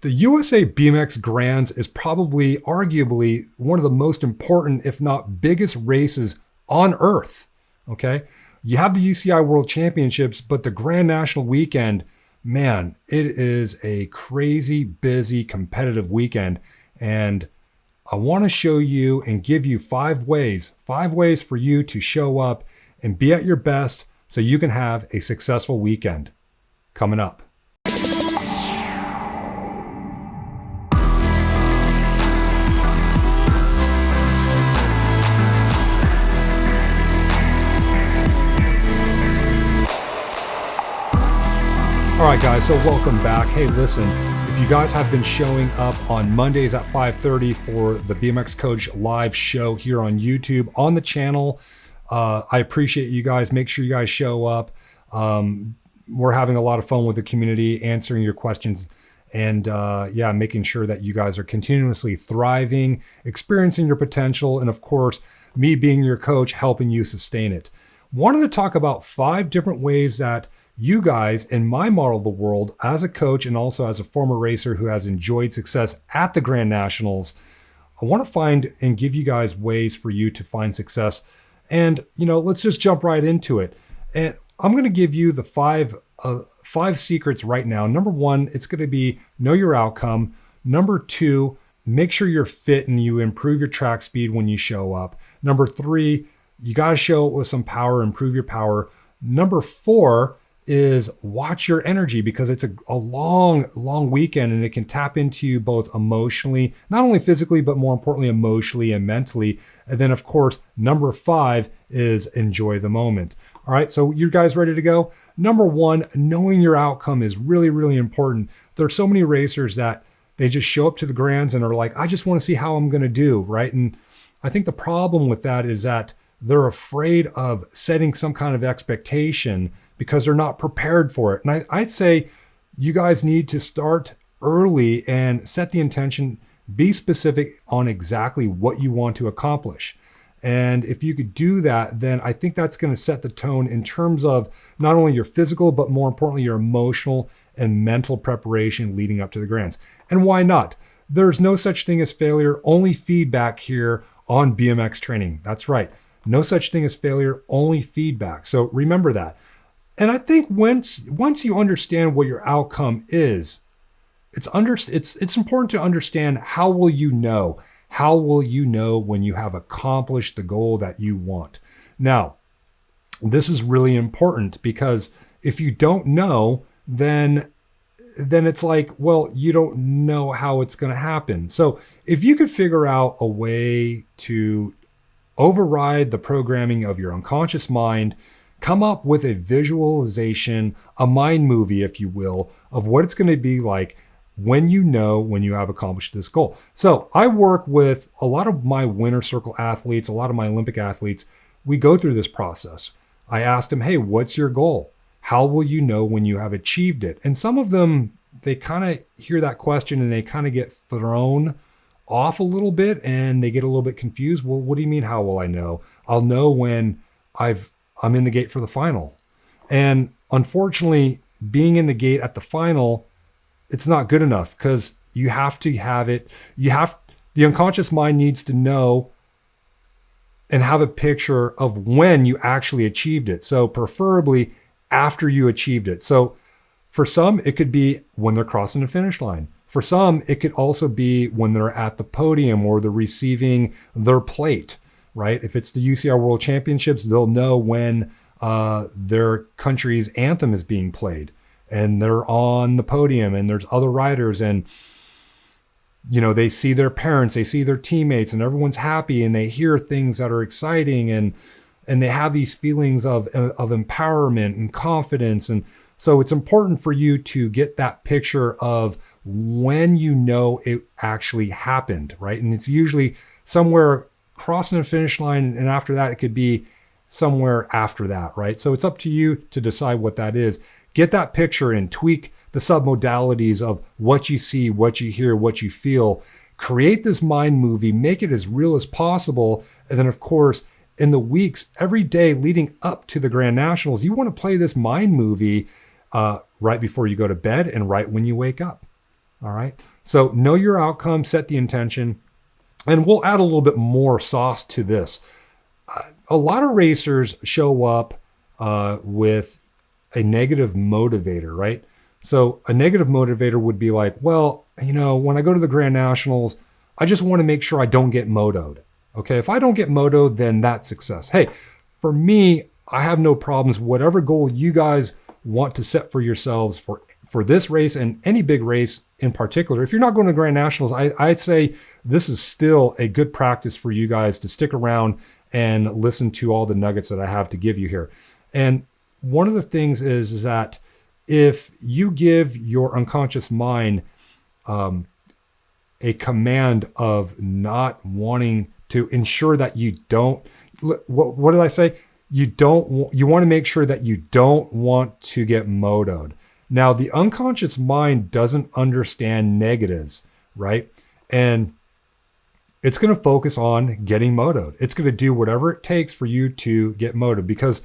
The USA BMX Grands is probably, arguably, one of the most important, if not biggest races on earth. Okay. You have the UCI World Championships, but the Grand National Weekend, man, it is a crazy, busy, competitive weekend. And I want to show you and give you five ways for you to show up and be at your best so you can have a successful weekend. Coming up. All right, guys, so welcome back. Hey, listen, if you guys have been showing up on Mondays at 5:30 for the BMX Coach live show here on YouTube on the channel, I appreciate you guys. Make sure you guys show up. We're having a lot of fun with the community, answering your questions, and making sure that you guys are continuously thriving, experiencing your potential, and of course, me being your coach, helping you sustain it. Wanted to talk about 5 different ways that you guys, in my model of the world, as a coach and also as a former racer who has enjoyed success at the Grand Nationals, I want to find and give you guys ways for you to find success. And, let's just jump right into it. And I'm going to give you the five secrets right now. Number 1, it's going to be know your outcome. Number 2, make sure you're fit and you improve your track speed when you show up. Number 3, you got to show it with some power, improve your power. Number 4 is watch your energy, because it's a long weekend and it can tap into you both emotionally, not only physically, but more importantly, emotionally and mentally. And then of course, number 5 is enjoy the moment. All right, so you guys ready to go? Number 1, knowing your outcome is really, really important. There are so many racers that they just show up to the Grands and are like, I just want to see how I'm going to do, right? And I think the problem with that is that they're afraid of setting some kind of expectation because they're not prepared for it. And I'd say you guys need to start early and set the intention, be specific on exactly what you want to accomplish. And if you could do that, then I think that's going to set the tone in terms of not only your physical, but more importantly, your emotional and mental preparation leading up to the Grands. And why not? There's no such thing as failure, only feedback here on BMX training. That's right. No such thing as failure, only feedback. So remember that. And I think once you understand what your outcome is, it's important to understand how will you know? How will you know when you have accomplished the goal that you want? Now, this is really important, because if you don't know, then it's like, well, you don't know how it's going to happen. So if you could figure out a way to override the programming of your unconscious mind, come up with a visualization, a mind movie, if you will, of what it's going to be like when you have accomplished this goal. So I work with a lot of my winner circle athletes, a lot of my Olympic athletes. We go through this process. I ask them, hey, what's your goal? How will you know when you have achieved it? And some of them, they kind of hear that question and they kind of get thrown off a little bit and they get a little bit confused. Well, what do you mean, how will I know? I'll know when I'm in the gate for the final. And unfortunately, being in the gate at the final, it's not good enough, because you have to have it. The unconscious mind needs to know and have a picture of when you actually achieved it. So preferably after you achieved it. So for some, it could be when they're crossing the finish line. For some, it could also be when they're at the podium or they're receiving their plate, right? If it's the UCI World Championships, they'll know when their country's anthem is being played and they're on the podium and there's other riders and, they see their parents, they see their teammates, and everyone's happy and they hear things that are exciting and they have these feelings of empowerment and confidence. And so it's important for you to get that picture of when it actually happened, right? And it's usually somewhere crossing the finish line, and after that, it could be somewhere after that, right? So it's up to you to decide what that is. Get that picture and tweak the submodalities of what you see, what you hear, what you feel. Create this mind movie, make it as real as possible. And then, of course, in the weeks, every day leading up to the Grand Nationals, you want to play this mind movie right before you go to bed and right when you wake up. All right. So know your outcome, set the intention, and we'll add a little bit more sauce to this. A lot of racers show up with a negative motivator, right? So a negative motivator would be like, well, when I go to the Grand Nationals, I just want to make sure I don't get motoed. Okay, if I don't get motoed, then that's success. Hey, for me, I have no problems. Whatever goal you guys want to set for yourselves for this race and any big race in particular, if you're not going to Grand Nationals, I'd say this is still a good practice for you guys to stick around and listen to all the nuggets that I have to give you here. And one of the things is that if you give your unconscious mind a command of not wanting to ensure that you don't, what did I say? You want to make sure that you don't want to get motoed. Now, the unconscious mind doesn't understand negatives, right? And it's going to focus on getting motoed. It's going to do whatever it takes for you to get motoed because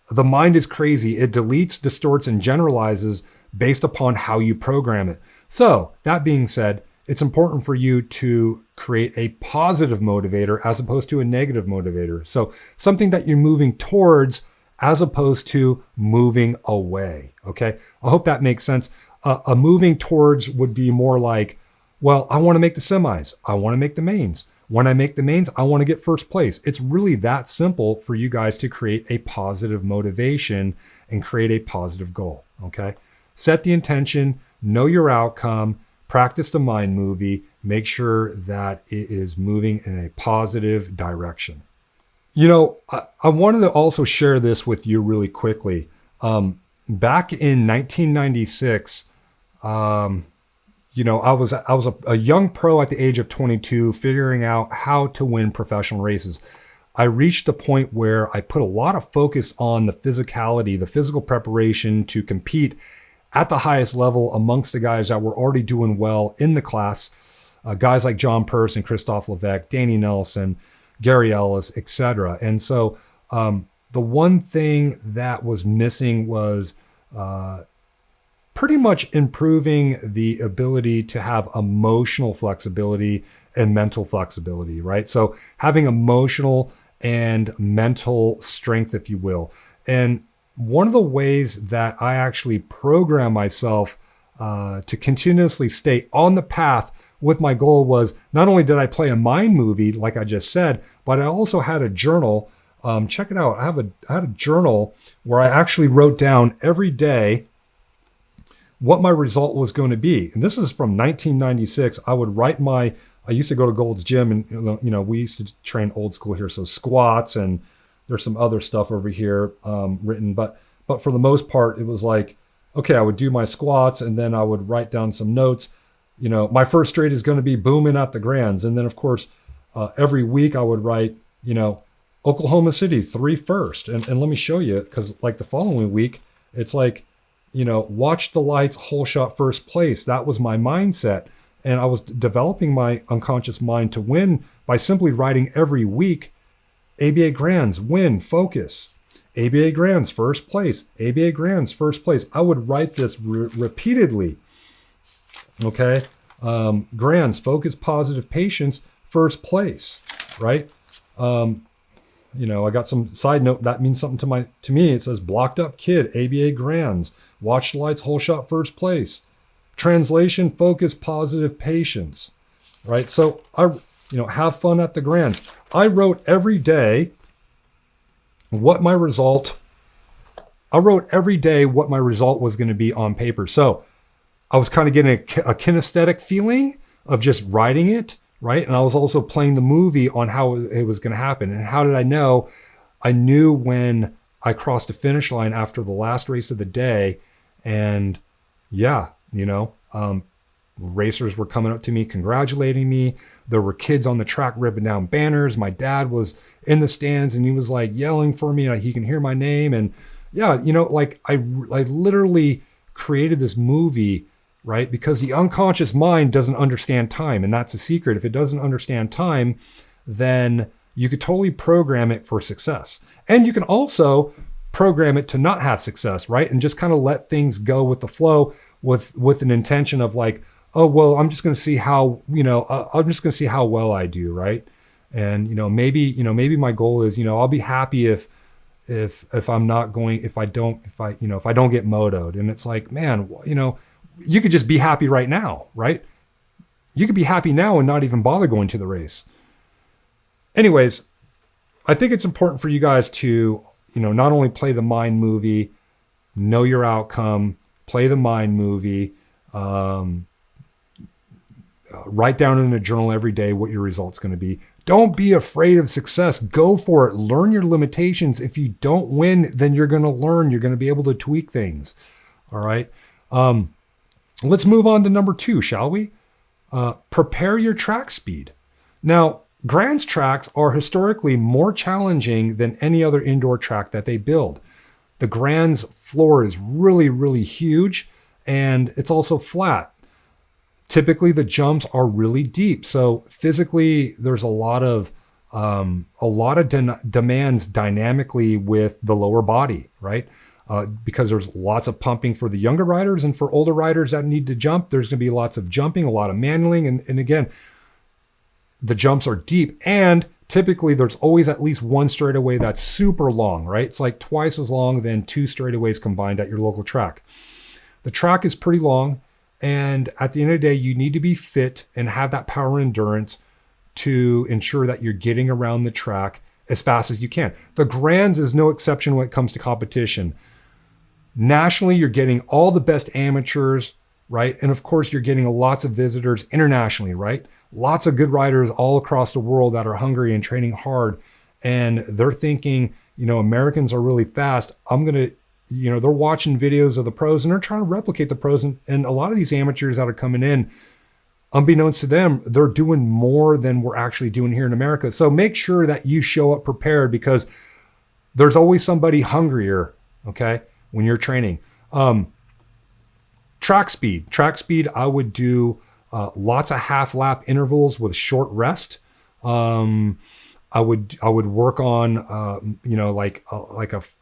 the mind is crazy. It deletes, distorts, and generalizes based upon how you program it. So that being said, it's important for you to create a positive motivator as opposed to a negative motivator. So something that you're moving towards as opposed to moving away. Okay. I hope that makes sense. A moving towards would be more like, well, I want to make the semis. I want to make the mains. When I make the mains, I want to get first place. It's really that simple for you guys to create a positive motivation and create a positive goal. Okay. Set the intention, know your outcome, practice the mind movie, make sure that it is moving in a positive direction. I wanted to also share this with you really quickly. Back in 1996, I was a young pro at the age of 22, figuring out how to win professional races. I reached the point where I put a lot of focus on the physicality, the physical preparation to compete at the highest level amongst the guys that were already doing well in the class, guys like John Purse and Christophe Levesque, Danny Nelson, Gary Ellis, etc. And so the one thing that was missing was pretty much improving the ability to have emotional flexibility and mental flexibility, right? So having emotional and mental strength, if you will. And one of the ways that I actually program myself to continuously stay on the path with my goal was not only did I play a mind movie, like I just said, but I also had a journal. Check it out. I had a journal where I actually wrote down every day what my result was going to be. And this is from 1996. I would write I used to go to Gold's Gym and, we used to train old school here. So squats and there's some other stuff over here written, but for the most part, it was like, okay, I would do my squats and then I would write down some notes. My first straight is going to be booming at the Grands. And then of course, every week I would write, Oklahoma City 3 first. And let me show you, because like the following week, it's like, watch the lights, whole shot first place. That was my mindset. And I was developing my unconscious mind to win by simply writing every week, ABA Grands, win, focus. ABA Grands, first place. ABA Grands, first place. I would write this repeatedly. Okay. Grands, focus, positive, patience, first place, right? I got some side note that means something to me. It says blocked up kid, ABA Grands, watch the lights, whole shot first place. Translation, focus, positive, patience, right? So have fun at the Grands. I wrote every day what my result was going to be on paper. So I was kind of getting a kinesthetic feeling of just writing it, right? And I was also playing the movie on how it was going to happen. And how did I know? I knew when I crossed the finish line after the last race of the day. And racers were coming up to me, congratulating me. There were kids on the track ripping down banners. My dad was in the stands and he was like yelling for me. He can hear my name. And I literally created this movie, right? Because the unconscious mind doesn't understand time. And that's a secret. If it doesn't understand time, then you could totally program it for success. And you can also program it to not have success, right? And just kind of let things go with the flow with an intention of like, oh, well, I'm just going to see how, I'm just going to see how well I do, right? And, maybe my goal is, I'll be happy if I'm not going, if I don't get motoed. And it's like, man, you could just be happy right now, right? You could be happy now and not even bother going to the race. Anyways, I think it's important for you guys to, not only play the mind movie, know your outcome, play the mind movie, write down in a journal every day what your result's going to be. Don't be afraid of success. Go for it. Learn your limitations. If you don't win, then you're going to learn. You're going to be able to tweak things. All right. Let's move on to number 2, shall we? Prepare your track speed. Now, Grand's tracks are historically more challenging than any other indoor track that they build. The Grand's floor is really, really huge, and it's also flat. Typically, the jumps are really deep. So physically, there's a lot of demands dynamically with the lower body, right? Because there's lots of pumping for the younger riders, and for older riders that need to jump, there's going to be lots of jumping, a lot of manualing, and again, the jumps are deep, and typically there's always at least one straightaway that's super long, right? It's like twice as long than 2 straightaways combined at your local track. The track is pretty long, and at the end of the day, you need to be fit and have that power and endurance to ensure that you're getting around the track as fast as you can. The Grands is no exception when it comes to competition. Nationally, you're getting all the best amateurs, right? And of course, you're getting lots of visitors internationally, right? Lots of good riders all across the world that are hungry and training hard. And they're thinking, Americans are really fast. They're watching videos of the pros and they're trying to replicate the pros. And a lot of these amateurs that are coming in, unbeknownst to them, they're doing more than we're actually doing here in America. So make sure that you show up prepared, because there's always somebody hungrier, okay, when you're training. Track speed, I would do lots of half lap intervals with short rest. I would work on,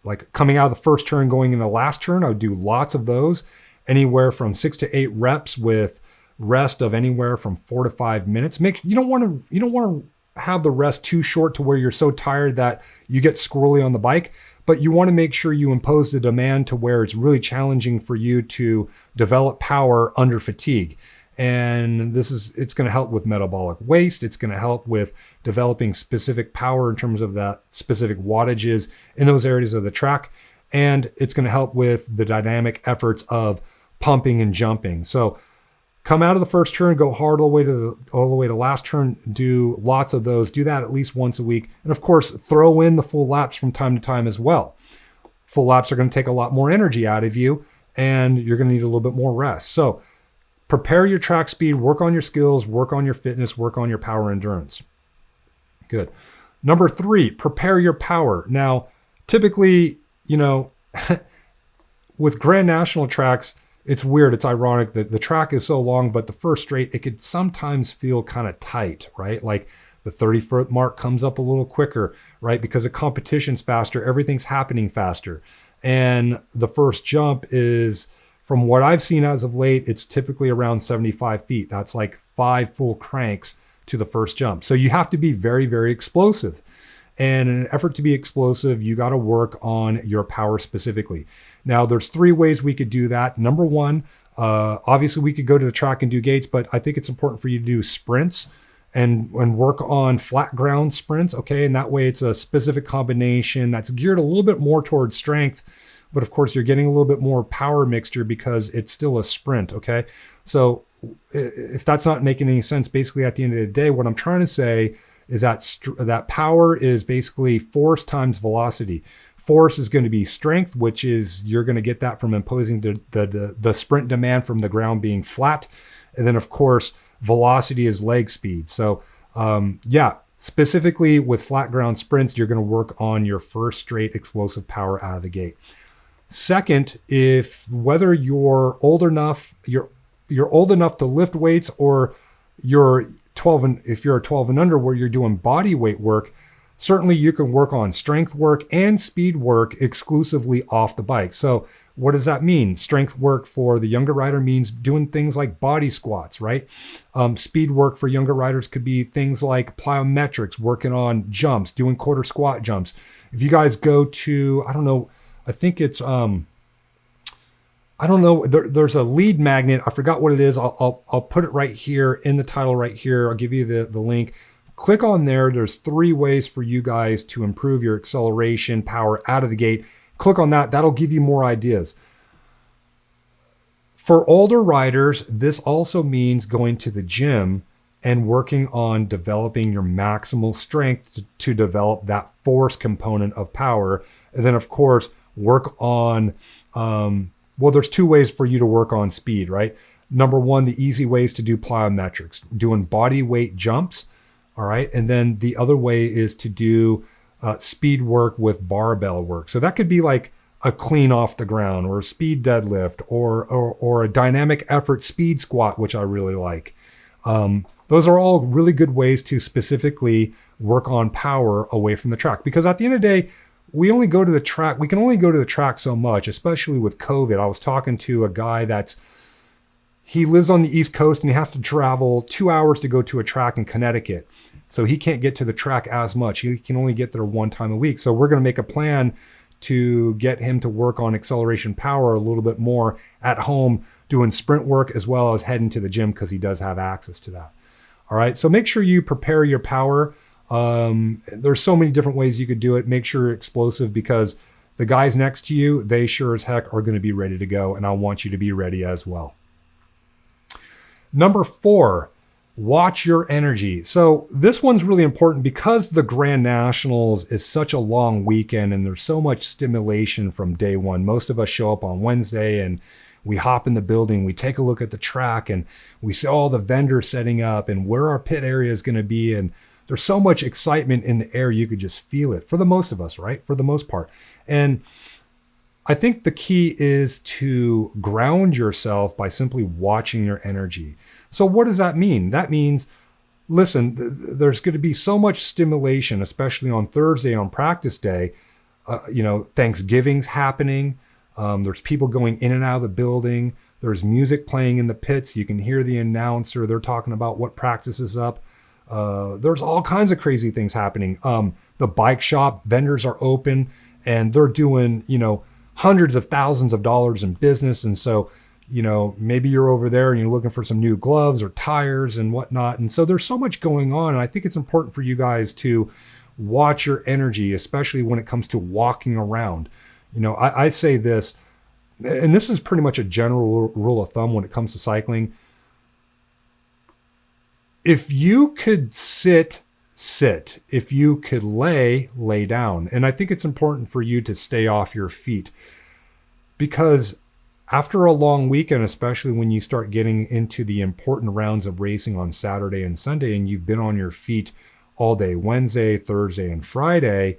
like coming out of the first turn, going in the last turn. I would do lots of those, anywhere from 6 to 8 reps with rest of anywhere from 4 to 5 minutes. You don't want to have the rest too short to where you're so tired that you get squirrely on the bike, but you want to make sure you impose the demand to where it's really challenging for you to develop power under fatigue. And it's going to help with metabolic waste. It's going to help with developing specific power in terms of that specific wattages in those areas of the track. And it's going to help with the dynamic efforts of pumping and jumping. So come out of the first turn, go hard all the way to last turn, do lots of those, do that at least once a week. And of course, throw in the full laps from time to time as well. Full laps are going to take a lot more energy out of you, and you're going to need a little bit more rest. So prepare your track speed, work on your skills, work on your fitness, work on your power endurance. Good. Number 3, prepare your power. Now, typically, with Grand National tracks, it's weird, it's ironic that the track is so long, but the first straight, it could sometimes feel kind of tight, right? Like the 30-foot mark comes up a little quicker, right? Because the competition's faster, everything's happening faster. And the first jump is, from what I've seen as of late, it's typically around 75 feet. That's like 5 full cranks to the first jump. So you have to be very, very explosive. And in an effort to be explosive, you got to work on your power specifically. Now, there's 3 ways we could do that. Number 1, obviously we could go to the track and do gates, but I think it's important for you to do sprints and work on flat ground sprints, okay? And that way it's a specific combination that's geared a little bit more towards strength, but of course you're getting a little bit more power mixture because it's still a sprint, okay? So if that's not making any sense, basically at the end of the day, what I'm trying to say is that power is basically force times velocity. Force is going to be strength, which is you're going to get that from imposing the sprint demand from the ground being flat. And then, of course, velocity is leg speed. So, specifically with flat ground sprints, you're going to work on your first straight explosive power out of the gate. Second, whether you're old enough to lift weights, or if you're a 12 and under where you're doing body weight work, certainly you can work on strength work and speed work exclusively off the bike. So what does that mean? Strength work for the younger rider means doing things like body squats, right? Speed work for younger riders could be things like plyometrics, working on jumps, doing quarter squat jumps. If you guys go to, I don't know, I think it's, I don't know, there's a lead magnet. I forgot what it is. I'll put it right here in the title right here. I'll give you the link. Click on there. There's 3 ways for you guys to improve your acceleration power out of the gate. Click on that. That'll give you more ideas. For older riders, this also means going to the gym and working on developing your maximal strength to develop that force component of power. And then, of course, work on, well, there's 2 ways for you to work on speed, right? Number 1, the easy ways to do plyometrics, doing body weight jumps. All right. And then the other way is to do speed work with barbell work. So that could be like a clean off the ground or a speed deadlift or a dynamic effort speed squat, which I really like. Those are all really good ways to specifically work on power away from the track, because at the end of the day, we only go to the track. We can only go to the track so much, especially with COVID. I was talking to a guy he lives on the East Coast and he has to travel 2 hours to go to a track in Connecticut. So he can't get to the track as much. He can only get there 1 time a week. So we're going to make a plan to get him to work on acceleration power a little bit more at home, doing sprint work as well as heading to the gym, because he does have access to that. All right. So make sure you prepare your power. There's so many different ways you could do it. Make sure you're explosive, because the guys next to you, they sure as heck are going to be ready to go. And I want you to be ready as well. Number 4, watch your energy. So this one's really important because the Grand Nationals is such a long weekend and there's so much stimulation from day one. Most of us show up on Wednesday and we hop in the building, we take a look at the track and we see all the vendors setting up and where our pit area is going to be. And there's so much excitement in the air, you could just feel it for the most of us, right? For the most part. And I think the key is to ground yourself by simply watching your energy. So what does that mean? That means, listen, there's going to be so much stimulation, especially on Thursday on practice day. Thanksgiving's happening. There's people going in and out of the building. There's music playing in the pits. You can hear the announcer. They're talking about what practice is up. There's all kinds of crazy things happening. The bike shop vendors are open and they're doing, hundreds of thousands of dollars in business. And so, maybe you're over there and you're looking for some new gloves or tires and whatnot. And so there's so much going on. And I think it's important for you guys to watch your energy, especially when it comes to walking around. I say this, and this is pretty much a general rule of thumb when it comes to cycling. If you could sit. If you could lay down. And I think it's important for you to stay off your feet, because after a long weekend, especially when you start getting into the important rounds of racing on Saturday and Sunday, and you've been on your feet all day, Wednesday, Thursday, and Friday,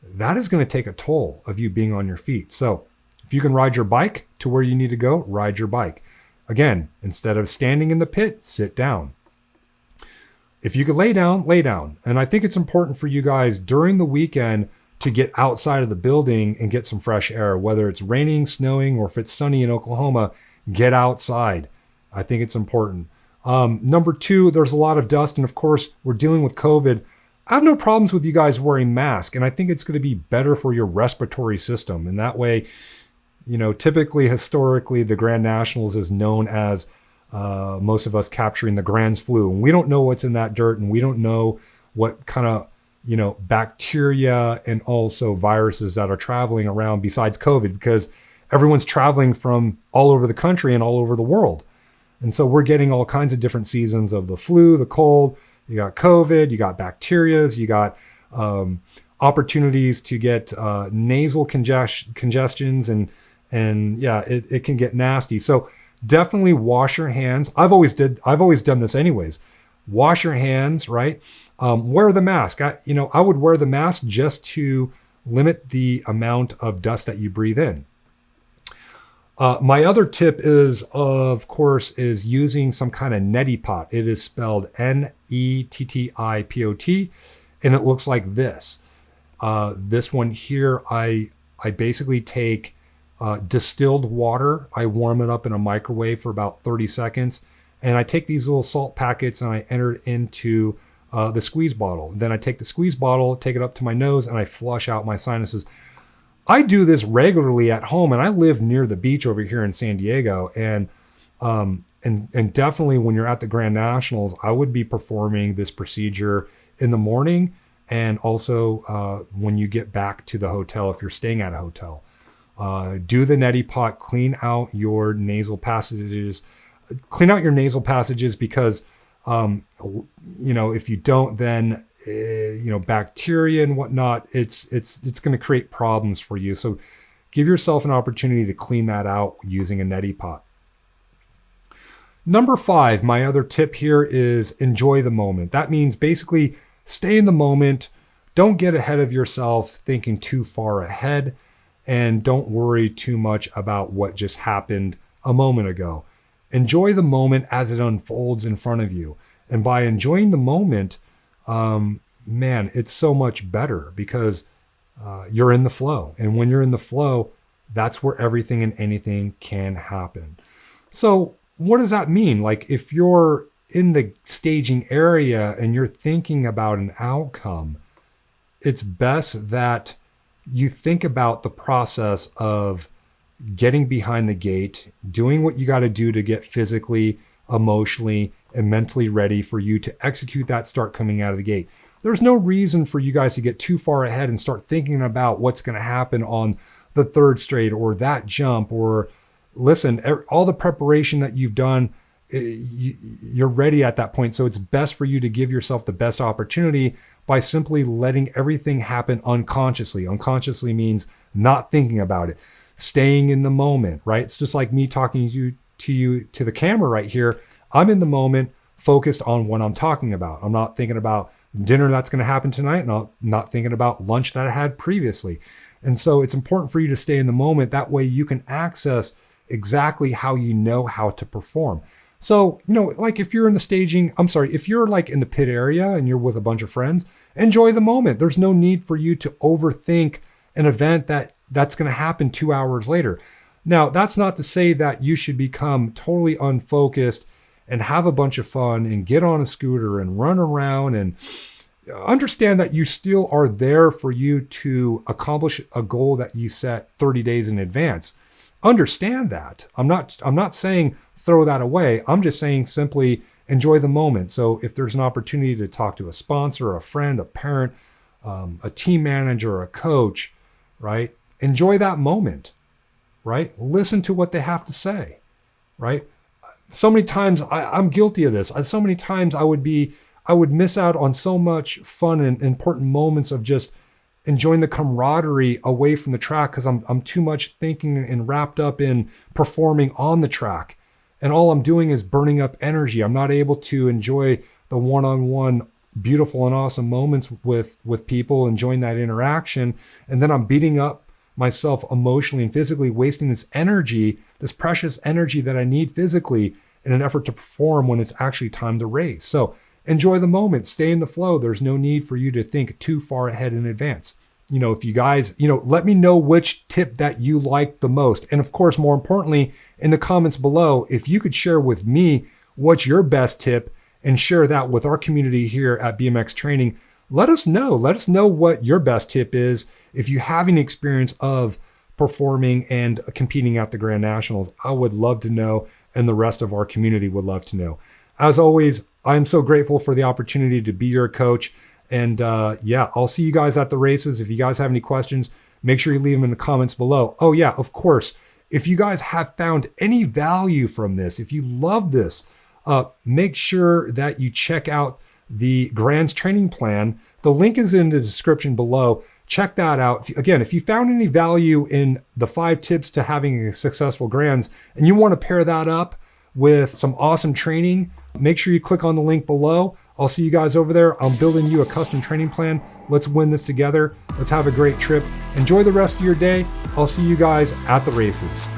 that is going to take a toll of you being on your feet. So if you can ride your bike to where you need to go, ride your bike. Again, instead of standing in the pit, sit down. If you could lay down, lay down. And I think it's important for you guys during the weekend to get outside of the building and get some fresh air, whether it's raining, snowing, or if it's sunny in Oklahoma, get outside. I think it's important. Number 2, there's a lot of dust. And of course, we're dealing with COVID. I have no problems with you guys wearing masks. And I think it's going to be better for your respiratory system. And that way, typically, historically, the Grand Nationals is known as most of us capturing the Grand's flu. And we don't know what's in that dirt, and we don't know what kind of, bacteria and also viruses that are traveling around besides COVID, because everyone's traveling from all over the country and all over the world. And so we're getting all kinds of different seasons of the flu, the cold, you got COVID, you got bacterias, you got opportunities to get nasal congestions and yeah, it can get nasty. So definitely wash your hands. I've always done this anyways. Wash your hands, right? Wear the mask. I would wear the mask just to limit the amount of dust that you breathe in. My other tip is, of course, is using some kind of neti pot. It is spelled Nettipot. and it looks like this. This one here, I basically take distilled water. I warm it up in a microwave for about 30 seconds. And I take these little salt packets and I enter it into the squeeze bottle. Then I take the squeeze bottle, take it up to my nose, and I flush out my sinuses. I do this regularly at home, and I live near the beach over here in San Diego. And definitely when you're at the Grand Nationals, I would be performing this procedure in the morning, and also when you get back to the hotel, if you're staying at a hotel. Do the neti pot, clean out your nasal passages. Clean out your nasal passages because, if you don't, then, bacteria and whatnot, it's going to create problems for you. So give yourself an opportunity to clean that out using a neti pot. Number 5, my other tip here is enjoy the moment. That means basically stay in the moment. Don't get ahead of yourself thinking too far ahead, and don't worry too much about what just happened a moment ago. Enjoy the moment as it unfolds in front of you. And by enjoying the moment, it's so much better because you're in the flow. And when you're in the flow, that's where everything and anything can happen. So what does that mean? Like if you're in the staging area and you're thinking about an outcome, it's best that you think about the process of getting behind the gate, doing what you got to do to get physically, emotionally, and mentally ready for you to execute that start coming out of the gate. There's no reason for you guys to get too far ahead and start thinking about what's going to happen on the third straight or that jump, or listen, all the preparation that you've done, you're ready at that point. So it's best for you to give yourself the best opportunity by simply letting everything happen unconsciously. Unconsciously means not thinking about it, staying in the moment, right? It's just like me talking to the camera right here. I'm in the moment, focused on what I'm talking about. I'm not thinking about dinner that's going to happen tonight, and I'm not thinking about lunch that I had previously. And so it's important for you to stay in the moment. That way you can access exactly how you know how to perform. So, like if you're in the staging, if you're like in the pit area and you're with a bunch of friends, enjoy the moment. There's no need for you to overthink an event that's going to happen 2 hours later. Now, that's not to say that you should become totally unfocused and have a bunch of fun and get on a scooter and run around, and understand that you still are there for you to accomplish a goal that you set 30 days in advance. Understand that. I'm not saying throw that away. I'm just saying simply enjoy the moment. So if there's an opportunity to talk to a sponsor, a friend, a parent, a team manager, a coach, right? Enjoy that moment, right? Listen to what they have to say, right? So many times I'm guilty of this. So many times I would miss out on so much fun and important moments of just enjoying the camaraderie away from the track because I'm too much thinking and wrapped up in performing on the track. And all I'm doing is burning up energy. I'm not able to enjoy the one-on-one beautiful and awesome moments with people, enjoying that interaction. And then I'm beating up myself emotionally and physically, wasting this energy, this precious energy that I need physically in an effort to perform when it's actually time to race. So enjoy the moment, stay in the flow. There's no need for you to think too far ahead in advance. If you guys, let me know which tip that you like the most. And of course, more importantly, in the comments below, if you could share with me what's your best tip and share that with our community here at BMX Training, let us know. Let us know what your best tip is. If you have any experience of performing and competing at the Grand Nationals, I would love to know, and the rest of our community would love to know. As always, I'm so grateful for the opportunity to be your coach. And I'll see you guys at the races. If you guys have any questions, make sure you leave them in the comments below. Oh yeah, of course, if you guys have found any value from this, if you love this, make sure that you check out the Grand's training plan. The link is in the description below. Check that out. Again, if you found any value in the 5 tips to having a successful Grands and you want to pair that up with some awesome training, make sure you click on the link below. I'll see you guys over there. I'm building you a custom training plan. Let's win this together. Let's have a great trip. Enjoy the rest of your day. I'll see you guys at the races.